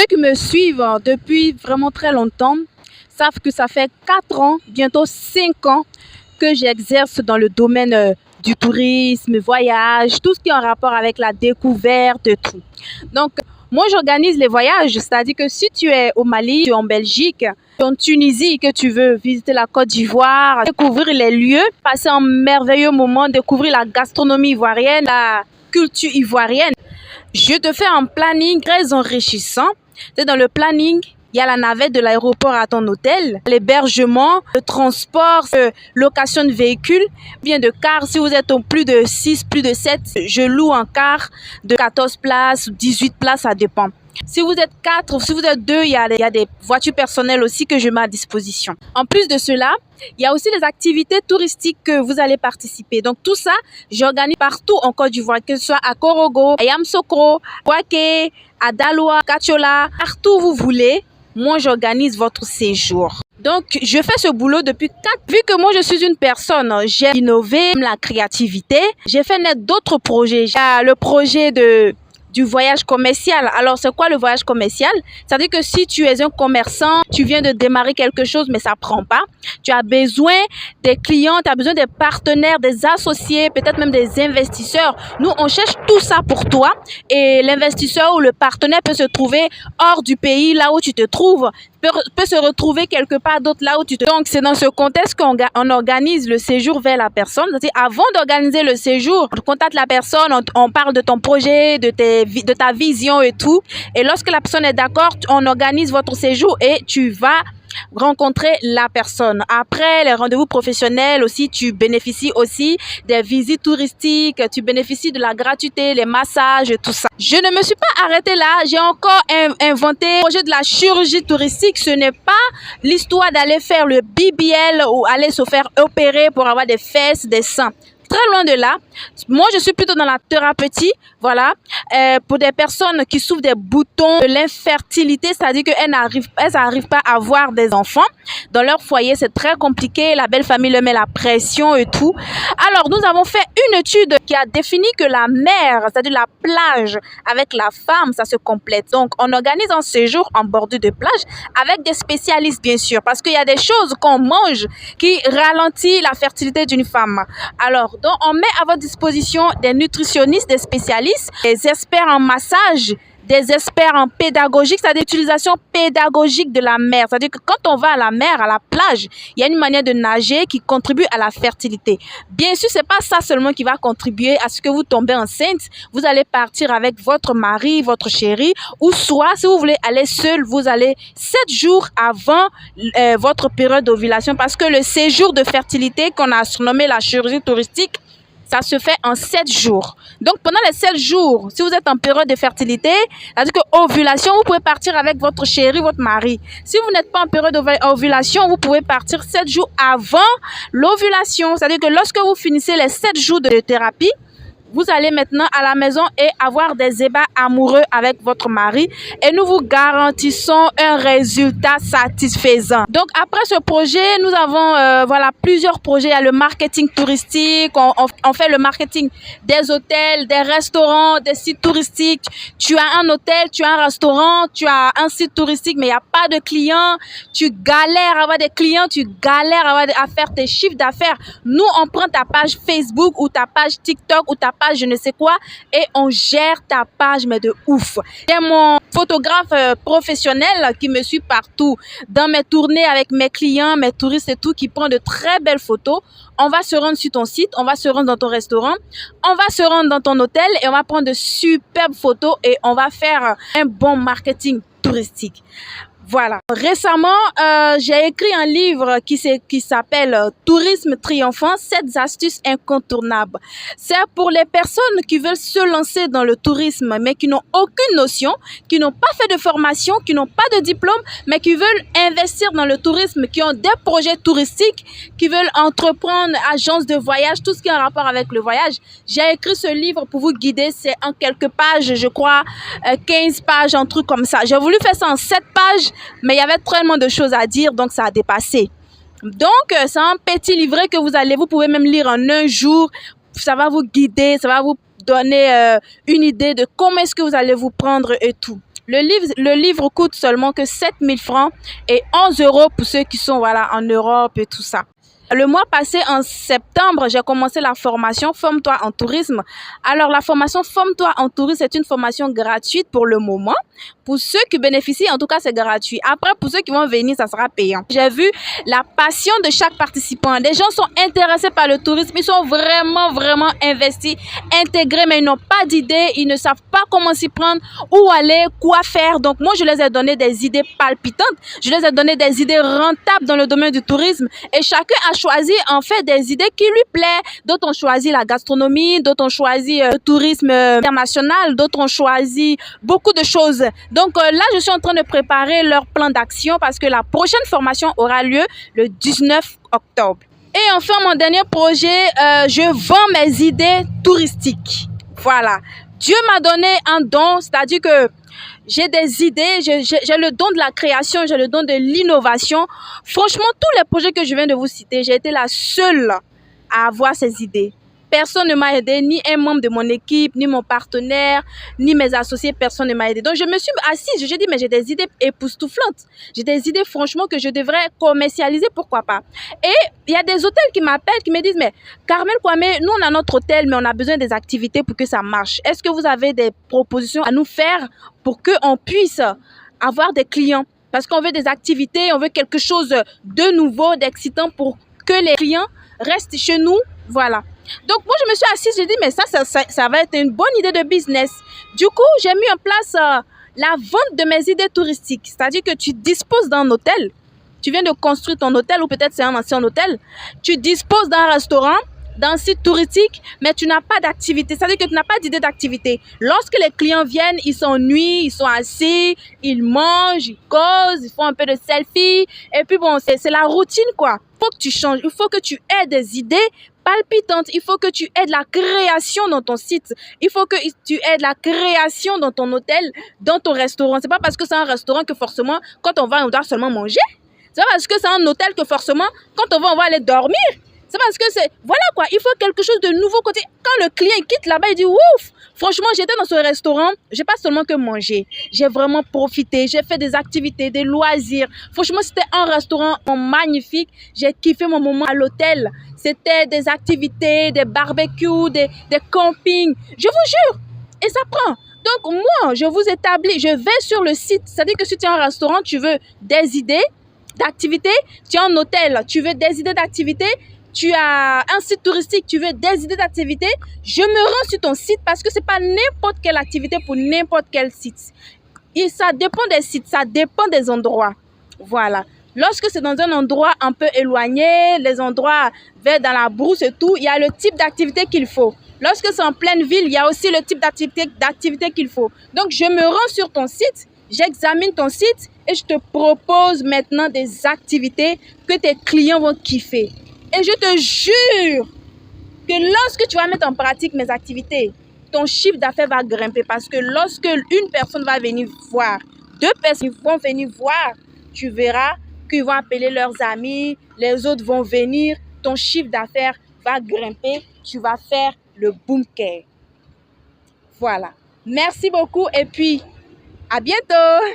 qui me suivent depuis vraiment très longtemps savent que ça fait 4 ans, bientôt 5 ans, que j'exerce dans le domaine du tourisme, voyage, tout ce qui est en rapport avec la découverte, tout. Donc, moi, j'organise les voyages, c'est-à-dire que si tu es au Mali, tu es en Belgique, en Tunisie, que tu veux visiter la Côte d'Ivoire, découvrir les lieux, passer un merveilleux moment, découvrir la gastronomie ivoirienne, la culture ivoirienne, je te fais un planning très enrichissant. C'est dans le planning, il y a la navette de l'aéroport à ton hôtel, l'hébergement, le transport, location de véhicules, bien de car. Si vous êtes au plus de 6, plus de 7, je loue un car de 14 places, 18 places, ça dépend. Si vous êtes 4, si vous êtes 2, il y a des voitures personnelles aussi que je mets à disposition. En plus de cela, il y a aussi les activités touristiques que vous allez participer. Donc tout ça, j'organise partout en Côte d'Ivoire, que ce soit à Korogo, à Yamoussoukro, Bouaké, à Daloa, Kachola, partout où vous voulez. Moi, j'organise votre séjour. Donc, je fais ce boulot depuis 4. Vu que moi, je suis une personne, j'aime innover, la créativité. J'ai fait naître d'autres projets. J'ai le projet du voyage commercial. Alors, c'est quoi le voyage commercial? C'est-à-dire que si tu es un commerçant, tu viens de démarrer quelque chose, mais ça prend pas. Tu as besoin des clients, tu as besoin des partenaires, des associés, peut-être même des investisseurs. Nous, on cherche tout ça pour toi. Et l'investisseur ou le partenaire peut se trouver hors du pays, là où tu te trouves, peut se retrouver quelque part d'autre là où tu te... Donc, c'est dans ce contexte qu'on organise le séjour vers la personne. C'est-à-dire, avant d'organiser le séjour, on contacte la personne, on parle de ton projet, de ta vision et tout. Et lorsque la personne est d'accord, on organise votre séjour et tu vas rencontrer la personne. Après les rendez-vous professionnels aussi, tu bénéficies aussi des visites touristiques, tu bénéficies de la gratuité, les massages, tout ça. Je ne me suis pas arrêtée là, j'ai encore inventé le projet de la chirurgie touristique. Ce n'est pas l'histoire d'aller faire le BBL ou aller se faire opérer pour avoir des fesses, des seins. Très loin de là. Moi, je suis plutôt dans la thérapeutie, voilà, pour des personnes qui souffrent des boutons, de l'infertilité, c'est-à-dire qu'elles n'arrivent pas à avoir des enfants. Dans leur foyer, c'est très compliqué. La belle famille leur met la pression et tout. Alors, nous avons fait une étude qui a défini que la mer, c'est-à-dire la plage, avec la femme, ça se complète. Donc, on organise un séjour en bordure de plage avec des spécialistes, bien sûr, parce qu'il y a des choses qu'on mange qui ralentissent la fertilité d'une femme. Alors, donc, on met à votre disposition des nutritionnistes, des spécialistes, des experts en massage, des experts en pédagogique, c'est-à-dire l'utilisation pédagogique de la mer. C'est-à-dire que quand on va à la mer, à la plage, il y a une manière de nager qui contribue à la fertilité. Bien sûr, c'est pas ça seulement qui va contribuer à ce que vous tombez enceinte. Vous allez partir avec votre mari, votre chéri, ou soit, si vous voulez aller seul, vous allez 7 jours avant votre période d'ovulation, parce que le séjour de fertilité qu'on a surnommé la chirurgie touristique, ça se fait en 7 jours. Donc, pendant les 7 jours, si vous êtes en période de fertilité, c'est-à-dire que ovulation, vous pouvez partir avec votre chéri, votre mari. Si vous n'êtes pas en période d'ovulation, vous pouvez partir 7 jours avant l'ovulation. C'est-à-dire que lorsque vous finissez les 7 jours de thérapie, vous allez maintenant à la maison et avoir des ébats amoureux avec votre mari et nous vous garantissons un résultat satisfaisant. Donc après ce projet, nous avons voilà plusieurs projets. Il y a le marketing touristique, on fait le marketing des hôtels, des restaurants, des sites touristiques. Tu as un hôtel, tu as un restaurant, tu as un site touristique mais il n'y a pas de clients. Tu galères à avoir des clients, tu galères à faire tes chiffres d'affaires. Nous, on prend ta page Facebook ou ta page TikTok ou ta page je ne sais quoi et on gère ta page mais de ouf. J'ai mon photographe professionnel qui me suit partout dans mes tournées avec mes clients, mes touristes et tout, qui prend de très belles photos. On va se rendre sur ton site, on va se rendre dans ton restaurant, on va se rendre dans ton hôtel et on va prendre de superbes photos et on va faire un bon marketing touristique. Voilà. Récemment, j'ai écrit un livre qui s'appelle Tourisme triomphant, 7 astuces incontournables. C'est pour les personnes qui veulent se lancer dans le tourisme, mais qui n'ont aucune notion, qui n'ont pas fait de formation, qui n'ont pas de diplôme, mais qui veulent investir dans le tourisme, qui ont des projets touristiques, qui veulent entreprendre, agence de voyage, tout ce qui est en rapport avec le voyage. J'ai écrit ce livre pour vous guider. C'est en quelques pages, je crois, 15 pages, un truc comme ça. J'ai voulu faire ça en 7 pages. Mais il y avait tellement de choses à dire, donc ça a dépassé. Donc, c'est un petit livret que vous pouvez même lire en un jour. Ça va vous guider, ça va vous donner une idée de comment est-ce que vous allez vous prendre et tout. Le livre coûte seulement que 7 000 francs et 11 euros pour ceux qui sont voilà, en Europe et tout ça. Le mois passé, en septembre, j'ai commencé la formation Forme-toi en tourisme. Alors, la formation Forme-toi en tourisme, c'est une formation gratuite pour le moment. Pour ceux qui bénéficient, en tout cas, c'est gratuit. Après, pour ceux qui vont venir, ça sera payant. J'ai vu la passion de chaque participant. Les gens sont intéressés par le tourisme. Ils sont vraiment, vraiment investis, intégrés, mais ils n'ont pas d'idée. Ils ne savent pas comment s'y prendre, où aller, quoi faire. Donc, moi, je les ai donné des idées palpitantes. Je les ai donné des idées rentables dans le domaine du tourisme. Et chacun a choisi, en fait, des idées qui lui plaisent. D'autres ont choisi la gastronomie, d'autres ont choisi le tourisme international, d'autres ont choisi beaucoup de choses. Donc là, je suis en train de préparer leur plan d'action parce que la prochaine formation aura lieu le 19 octobre. Et enfin, mon dernier projet, je vends mes idées touristiques. Voilà. Dieu m'a donné un don, c'est-à-dire que j'ai des idées, j'ai le don de la création, j'ai le don de l'innovation. Franchement, tous les projets que je viens de vous citer, j'ai été la seule à avoir ces idées. Personne ne m'a aidé, ni un membre de mon équipe, ni mon partenaire, ni mes associés, personne ne m'a aidé. Donc, je me suis assise, j'ai dit, mais j'ai des idées époustouflantes. J'ai des idées, franchement, que je devrais commercialiser, pourquoi pas. Et il y a des hôtels qui m'appellent, qui me disent, mais Carmel Kwame, nous, on a notre hôtel, mais on a besoin des activités pour que ça marche. Est-ce que vous avez des propositions à nous faire pour qu'on puisse avoir des clients? Parce qu'on veut des activités, on veut quelque chose de nouveau, d'excitant pour que les clients restent chez nous. Voilà. Donc, moi, je me suis assise, j'ai dit, mais ça va être une bonne idée de business. Du coup, j'ai mis en place la vente de mes idées touristiques. C'est-à-dire que tu disposes d'un hôtel. Tu viens de construire ton hôtel ou peut-être c'est un ancien hôtel. Tu disposes d'un restaurant, d'un site touristique, mais tu n'as pas d'activité. C'est-à-dire que tu n'as pas d'idée d'activité. Lorsque les clients viennent, ils s'ennuient, ils sont assis, ils mangent, ils causent, ils font un peu de selfie. Et puis bon, c'est la routine, quoi. Il faut que tu changes, il faut que tu aies des idées palpitantes. Il faut que tu aies de la création dans ton site. Il faut que tu aies de la création dans ton hôtel, dans ton restaurant. C'est pas parce que c'est un restaurant que forcément, quand on va, on doit seulement manger. C'est pas parce que c'est un hôtel que forcément, quand on va aller dormir. C'est parce que c'est... Voilà quoi, il faut quelque chose de nouveau côté. Quand le client quitte là-bas, il dit « Ouf, franchement, j'étais dans ce restaurant, j'ai pas seulement que mangé. J'ai vraiment profité, j'ai fait des activités, des loisirs. Franchement, c'était un restaurant magnifique. J'ai kiffé mon moment à l'hôtel. C'était des activités, des barbecues, des campings. Je vous jure, et ça prend. Donc moi, je vous établis, je vais sur le site. C'est-à-dire que si tu es un restaurant, tu veux des idées d'activités. Tu es un hôtel, tu veux des idées d'activités. Tu as un site touristique, tu veux des idées d'activités, je me rends sur ton site parce que ce n'est pas n'importe quelle activité pour n'importe quel site. Et ça dépend des sites, ça dépend des endroits. Voilà. Lorsque c'est dans un endroit un peu éloigné, les endroits vers dans la brousse et tout, il y a le type d'activité qu'il faut. Lorsque c'est en pleine ville, il y a aussi le type d'activité qu'il faut. Donc, je me rends sur ton site, j'examine ton site et je te propose maintenant des activités que tes clients vont kiffer. Et je te jure que lorsque tu vas mettre en pratique mes activités, ton chiffre d'affaires va grimper parce que lorsque une personne va venir voir, 2 personnes vont venir voir, tu verras qu'ils vont appeler leurs amis, les autres vont venir, ton chiffre d'affaires va grimper, tu vas faire le boom care. Voilà. Merci beaucoup et puis à bientôt.